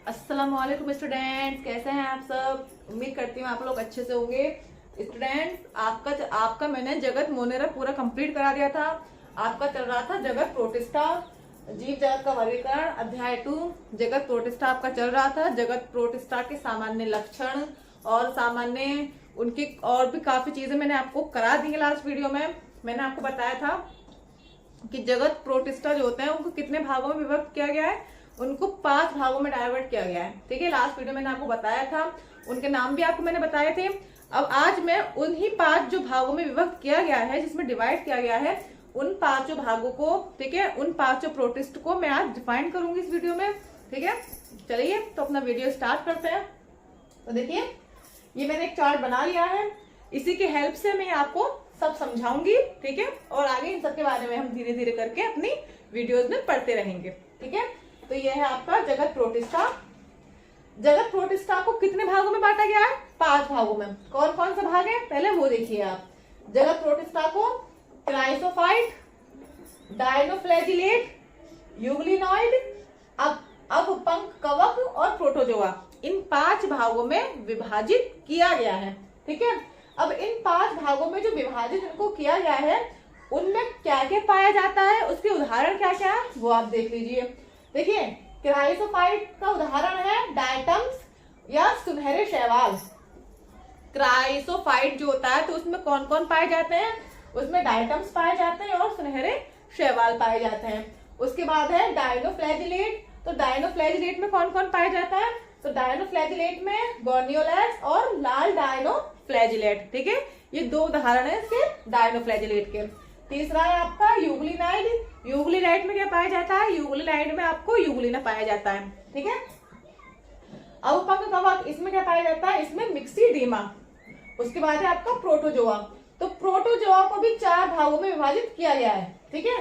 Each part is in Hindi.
अस्सलाम वालेकुम स्टूडेंट्स, कैसे हैं आप सब। उम्मीद करती हूँ आप लोग अच्छे से होंगे। स्टूडेंट्स, आपका मैंने जगत मोनेरा पूरा कंप्लीट करा दिया था। आपका चल रहा था जगत प्रोटिस्टा, जीव जगत का वर्गीकरण अध्याय 2 जगत प्रोटिस्टा आपका चल रहा था। जगत प्रोटिस्टा के सामान्य लक्षण और सामान्य उनकी और भी काफी चीजें मैंने आपको करा दी है। लास्ट वीडियो में मैंने आपको बताया था कि जगत प्रोटिस्टा जो होते हैं उनको कितने भागों में विभक्त किया गया है। उनको 5 भागों में डाइवर्ट किया गया है। ठीक है, लास्ट वीडियो मैंने आपको बताया था, उनके नाम भी आपको मैंने बताए थे। अब आज मैं उन्हीं 5 जो भागों में विभक्त किया गया है, जिसमें डिवाइड किया गया है, उन 5 भागों को, ठीक है, उन 5 प्रोटिस्ट को मैं आज डिफाइन करूंगी इस वीडियो में। ठीक है, चलिए तो अपना वीडियो स्टार्ट करते हैं। तो देखिए, ये मैंने एक चार्ट बना लिया है, इसी की हेल्प से मैं आपको सब समझाऊंगी। ठीक है, और आगे इन सब के बारे में हम धीरे धीरे करके अपनी वीडियोस में पढ़ते रहेंगे। ठीक है, तो यह है आपका जगत प्रोटिस्टा। जगत प्रोटिस्टा को कितने भागों में बांटा गया है? 5 भागों में। कौन कौन सा भाग है पहले वो देखिए आप। जगत प्रोटिस्टा को क्राइसोफाइट, डायनोफ्लैजिलेट, यूग्लिनॉइड, अपपंख कवक और प्रोटोजोआ, इन 5 भागों में विभाजित किया गया है। ठीक है, अब इन 5 भागों में जो विभाजित इनको किया गया है, उनमें क्या क्या पाया जाता है, उसके उदाहरण क्या क्या है वो आप देख लीजिए। देखिए, क्राइसोफाइट का उदाहरण है डायटम्स या सुनहरे शैवाल। क्राइसोफाइट जो होता है तो उसमें कौन कौन पाए जाते हैं? उसमें डायटम्स पाए जाते हैं और सुनहरे शैवाल पाए जाते हैं। उसके बाद है डायनोफ्लैजिलेट। तो डायनोफ्लैजिलेट में कौन कौन पाया जाता है? तो डायनोफ्लैजिलेट में गोर्नियोलैट्स और लाल डायनोफ्लैजिलेट। ठीक है, ये 2 उदाहरण है इसके डायनोफ्लैजिलेट के। तीसरा है आपका यूग्लिनाइड। यूग्लिनाइड में क्या पाया जाता है? यूग्लिनाइड में आपको यूग्लिना पाया जाता है। ठीक है, अपपंख कवक, इसमें क्या पाया जाता है? इसमें मिक्सीडीमा। उसके बाद है आपका प्रोटोजोआ। तो प्रोटोजोआ को भी 4 भागों में विभाजित किया गया है। ठीक है,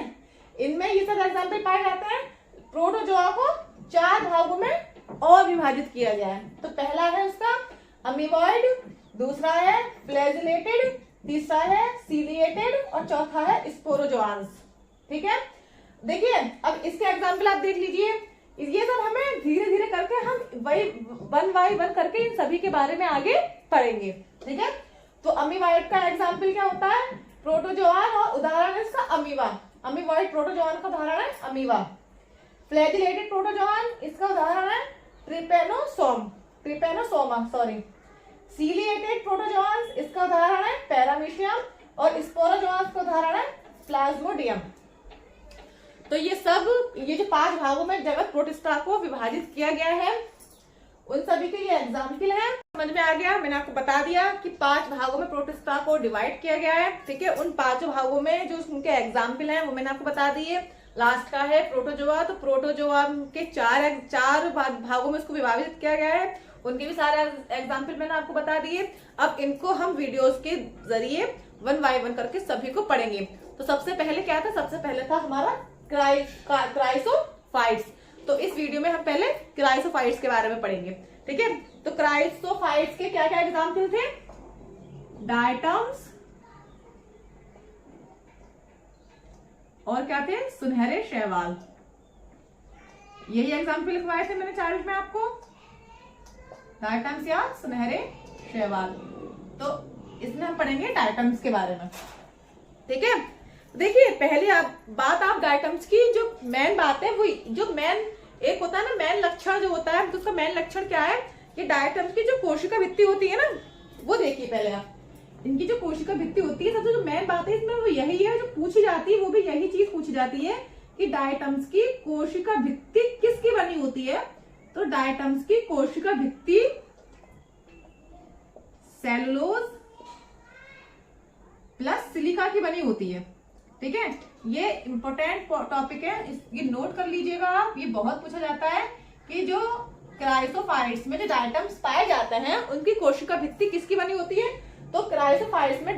इनमें ये सब एग्जाम्पल पाए जाते हैं। प्रोटोजोआ को 4 भागों में और विभाजित किया गया है। तो पहला है उसका अमीबॉइड, दूसरा है फ्लैजिलेटेड, तीसरा है सीलिएटेड और चौथा है स्पोरोजोआंस। ठीक है, देखिए अब इसके एग्जाम्पल आप देख लीजिए। ये सब हमें धीरे धीरे करके हम वन बाय वन करके इन सभी के बारे में आगे पढ़ेंगे। ठीक है, तो अमीबॉइड का एग्जाम्पल क्या होता है? प्रोटोजोआन, और उदाहरण है इसका अमीबा। अमीबॉइड प्रोटोजोआन का उदाहरण है अमीबा। फ्लैजिलेटेड प्रोटोजोआन, इसका उदाहरण है ट्रिपेनोसोमा सॉरी। सीलिएटेड प्रोटोजोआंस, इसका उदाहरण है पैरामीशियम, और स्पोरोजोआंस का उदाहरण है प्लाज्मोडियम। तो ये जो 5 भागों में जगत प्रोटिस्टा को विभाजित किया गया है, उन सभी के ये एग्जाम्पल है। समझ में आ गया? मैंने आपको बता दिया कि 5 भागों में प्रोटिस्टा को डिवाइड किया गया है। ठीक है, उन 5 भागों में जो उनके एग्जाम्पल हैं वो मैंने आपको बता दिए। लास्ट का है प्रोटोजोआ। तो प्रोटोजोआ के 4 भागों में उसको विभाजित किया गया है, उनके भी सारे एग्जाम्पल मैंने आपको बता दिए। अब इनको हम वीडियोस के जरिए वन बाय वन करके सभी को पढ़ेंगे। तो सबसे पहले क्या था? सबसे पहले था हमारा क्राइसोफाइट्स। तो इस वीडियो में हम पहले क्राइसोफाइट्स के बारे में पढ़ेंगे। ठीक है, तो क्राइसोफाइट्स के क्या क्या एग्जाम्पल थे? डायटम्स और क्या थे? सुनहरे शैवाल। यही एग्जाम्पल लिखवाए थे मैंने चार्ट में आपको, डायटम्स या सुनहरे शैवाल। तो इसमें हम पढ़ेंगे डायटम्स के बारे में। ठीक है, देखिए पहली बात आप डायटम्स की जो मेन बात है, वो जो मेन एक होता है ना, मेन लक्षण जो होता है, तो उसका मेन लक्षण क्या है? कि डायटम्स की जो कोशिका भित्ति होती है ना, वो देखिए पहले आप। इनकी जो कोशिका भित्ति होती है, सबसे जो मेन बात है इसमें वो यही है जो पूछी जाती है, वो भी यही चीज पूछी जाती है कि डायटम्स की कोशिका भित्ति किसकी बनी होती है? तो डायटम्स की कोशिका भित्ति सेलुलोज प्लस सिलिका की बनी होती है। ठीक है, ये इंपॉर्टेंट टॉपिक है, ये नोट कर लीजिएगा आप। ये बहुत पूछा जाता है कि जो क्राइसोफाइट्स में जो डायटम्स पाए जाते हैं, उनकी कोशिका भित्ति किसकी बनी होती है? तो क्राइसोफाइट्स में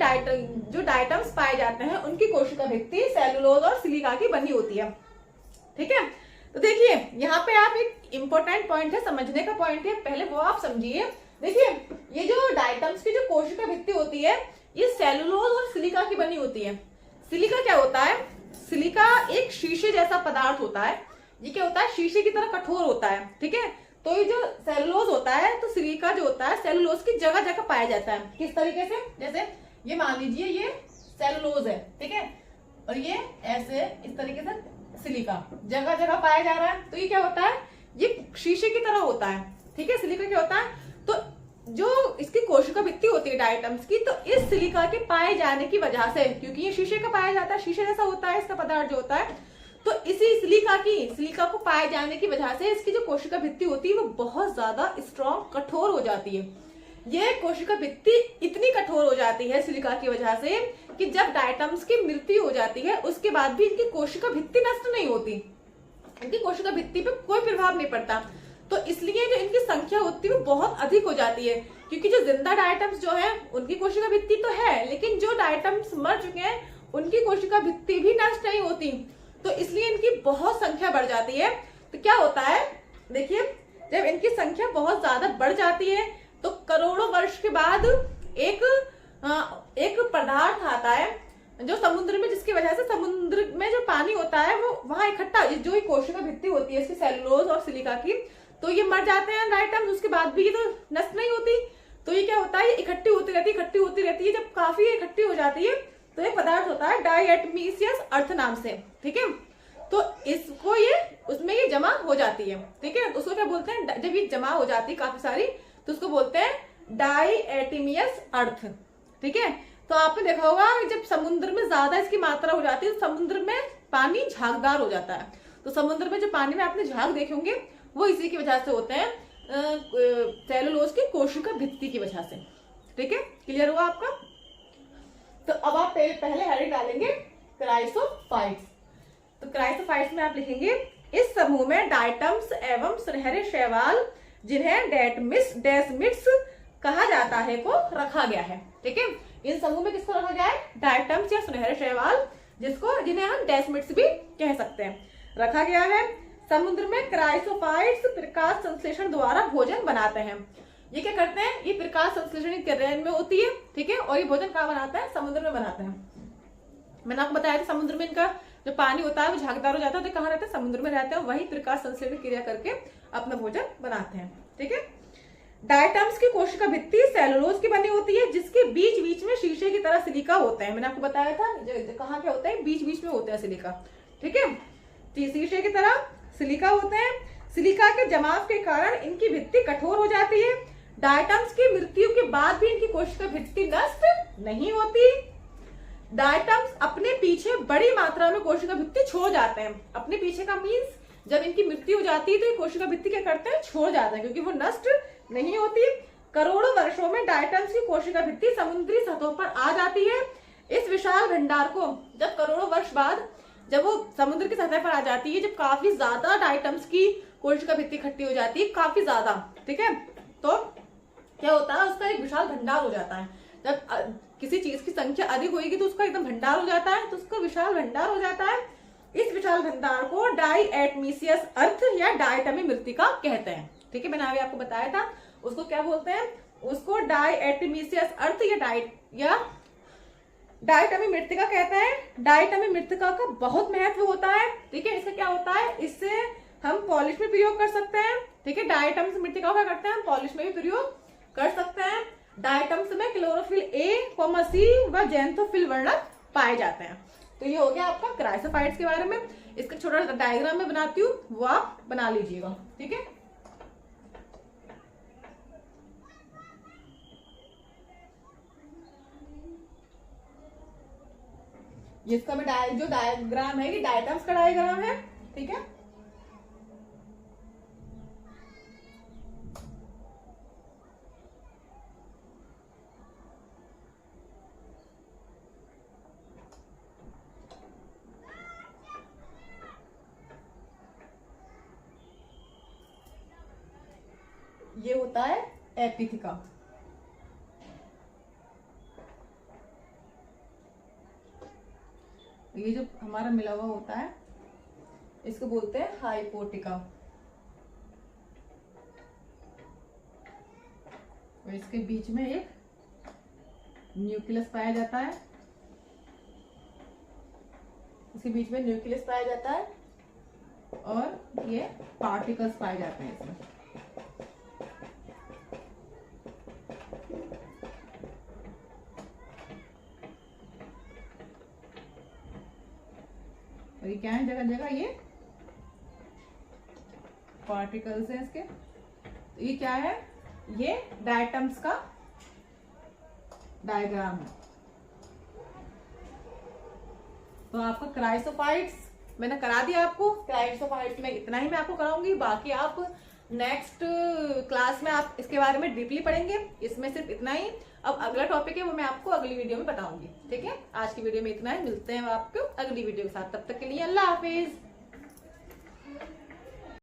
जो डायटम्स पाए जाते हैं, उनकी कोशिका भित्ति सेलुलोज और सिलिका की बनी होती है। ठीक है, तो देखिए यहाँ पे आप एक इंपॉर्टेंट पॉइंट है, समझने का पॉइंट है, पहले वो आप समझिए। देखिए, ये जो डायटम्स की जो कोशिका भित्ति होती है, ये सेलुलोज और सिलिका की बनी होती है। सिलिका क्या होता है? सिलिका एक शीशे जैसा पदार्थ होता है। ये क्या होता है? शीशे की तरह कठोर होता है। ठीक है, तो ये जो सेलुलोज होता है, तो सिलिका जो होता है सेलुलोज की जगह जगह पाया जाता है। किस तरीके से, जैसे ये मान लीजिए ये सेलुलोज है, ठीक है, और ये ऐसे इस तरीके से सिलिका जगह जगह पाया जा रहा है। तो ये क्या होता है, ये शीशे की तरह होता है, ठीक है। सिलिका क्या होता है, तो जो इसकी कोशिका भित्ति होती है डायटम्स की, तो इस सिलिका के पाए जाने की वजह से, क्योंकि ये शीशे का पाया जाता है, शीशे जैसा होता है इसका पदार्थ जो होता है, तो इसी सिलिका को पाए जाने की वजह से इसकी जो कोशिका भित्ति होती है वो बहुत ज्यादा स्ट्रॉन्ग, कठोर हो जाती है। ये कोशिका भित्ति इतनी कठोर हो जाती है सिलिका की वजह से कि जब डायटम्स की मृत्यु हो जाती है उसके बाद भी इनकी कोशिका भित्ति नष्ट नहीं होती, इनकी कोशिका भित्ति पे कोई प्रभाव नहीं पड़ता। तो इसलिए जो इनकी संख्या होती है वो बहुत अधिक हो जाती है, क्योंकि जो जिंदा डायटम्स जो है उनकी कोशिका भित्ति तो है, लेकिन जो डायटम्स मर चुके हैं उनकी कोशिका भित्ति भी नष्ट नहीं होती, तो इसलिए इनकी बहुत संख्या बढ़ जाती है। तो क्या होता है, देखिए, जब इनकी संख्या बहुत ज्यादा बढ़ जाती है तो करोड़ों वर्ष के बाद एक पदार्थ आता है जो समुद्र में, जिसकी वजह से समुद्र में जो पानी होता है वो वहां इकट्ठा, जो कोशिका भित्ति होती है इसकी सेलुलोज और सिलिका की, तो ये मर जाते हैं डायटम्स, उसके बाद भी ये तो नष्ट नहीं होती। तो ये क्या होता है, ये इकट्ठी होती रहती है। जब काफी इकट्ठी हो जाती है तो ये पदार्थ होता है डायटमीसियस अर्थ नाम से, ठीक है। तो इसको ये उसमें ये जमा हो जाती है, ठीक है। तो उसको क्या बोलते हैं, जब ये जमा हो जाती है काफी सारी, तो उसको बोलते हैं डायटमीसियस अर्थ, ठीक है। तो आपने देखा होगा जब समुद्र में ज्यादा इसकी मात्रा हो जाती है तो समुद्र में पानी झागदार हो जाता है। तो समुद्र में जो पानी में आपने झाग देखे होंगे वो इसी की वजह से होते हैं, सेलुलोज की कोशिका भित्ति की वजह से, ठीक है। क्लियर हुआ आपका। तो अब आप पहले हेडिंग डालेंगे क्राइसोफाइट्स। तो क्राइसोफाइट्स में आप लिखेंगे इस समूह में डायटम्स एवं सुनहरे शैवाल जिन्हें डेसमिड्स कहा जाता है को रखा गया है, ठीक है। इन समूह में किसको रखा गया है, डायटम्स या सुनहरे शैवाल, जिन्हें हम डेसमिड्स भी कह सकते हैं, रखा गया है। समुद्र में क्राइसोफाइट्स प्रकाश संश्लेषण द्वारा भोजन बनाते हैं। ये क्या करते हैं, ये प्रकाश संश्लेषण क्रिया में होती है, ठीक है, और ये भोजन कहाँ बनाते हैं, समुद्र में बनाते हैं। मैंने आपको बताया था समुद्र में इनका जो पानी होता है वो झागदार हो जाता है, तो कहाँ रहते हैं, समुद्र में रहते हैं, वही प्रकाश संश्लेषण क्रिया करके अपना भोजन बनाते हैं, ठीक है। डायटम्स की कोशिका भित्ति सेलुलोज की बनी होती है, जिसके बीच बीच में शीशे की तरह सिलिका होते हैं। मैंने आपको बताया था कहाँ क्या होता है, बीच बीच में होते हैं सिलिका, ठीक है, शीशे की तरह सिलिका होते हैं। सिलिका के जमाव के कारण इनकी भित्ति कठोर हो जाती है। डायटम्स की मृत्यु के बाद भी इनकी कोशिका भित्ति नष्ट नहीं होती। डायटम्स अपने पीछे बड़ी मात्रा में कोशिका भित्ति छोड़ जाते हैं। अपने पीछे का मीन्स जब इनकी मृत्यु हो जाती है तो ये कोशिका भित्ति क्या करते हैं, छोड़ जाते हैं, क्योंकि वो नष्ट नहीं होती। करोड़ों वर्षों में डायटम्स की कोशिका भित्ति समुद्री सतह पर आ जाती है। इस विशाल भंडार को जब करोड़ों वर्ष बाद जब वो समुद्र की सतह पर आ जाती है, जब काफी ज्यादा डायटम्स की कोशिका भित्ति इकट्ठी हो जाती है, काफी ज्यादा, ठीक है, तो क्या होता है, उसका एक विशाल भंडार हो जाता है। जब किसी चीज की संख्या अधिक होगी तो उसका एकदम भंडार हो जाता है, तो उसका विशाल भंडार हो जाता है। इस विशाल भंडार को डायटमीसियस अर्थ या डायटमी मृत्तिका कहते हैं, ठीक है। मैंने अभी आपको बताया था उसको क्या बोलते हैं, उसको डायटमीसियस अर्थ या डायटमी मृत्तिका कहते हैं। डायटमी मृत्तिका का बहुत महत्व होता है, ठीक है। इससे क्या होता है, इससे हम पॉलिश में प्रयोग कर सकते हैं, ठीक है। डायटम्स मृत्तिका क्या करते हैं, हम पॉलिश में भी प्रयोग कर सकते हैं। डायटम्स में क्लोरोफिल ए, सी व जेंथोफिल वर्णक पाए जाते हैं। तो ये हो गया आपका क्राइसोफाइट्स के बारे में। इसका छोटा सा डायग्राम में बनाती हूँ, वो आप बना लीजिएगा, ठीक है। जिसका भी जो डायग्राम है ये डायटम्स का डायग्राम है, ठीक है। ये होता है एपिथिका। ये जो हमारा मिला हुआ होता है इसको बोलते हैं हाइपोटिका। और इसके बीच में एक न्यूक्लियस पाया जाता है, इसके बीच में न्यूक्लियस पाया जाता है और ये पार्टिकल्स पाए जाते हैं इसमें। और ये क्या है, जगह जगह ये पार्टिकल्स हैं इसके। तो ये क्या है, ये डायटम्स का डायग्राम है। तो आपका क्राइसोफाइट्स मैंने करा दिया आपको। क्राइसोफाइट्स में इतना ही मैं आपको कराऊंगी, बाकी आप नेक्स्ट क्लास में आप इसके बारे में डीपली पढ़ेंगे। इसमें सिर्फ इतना ही। अब अगला टॉपिक है वो मैं आपको अगली वीडियो में बताऊंगी। ठीक है, आज की वीडियो में इतना ही। मिलते हैं आपको अगली वीडियो के साथ, तब तक के लिए अल्लाह हाफिज।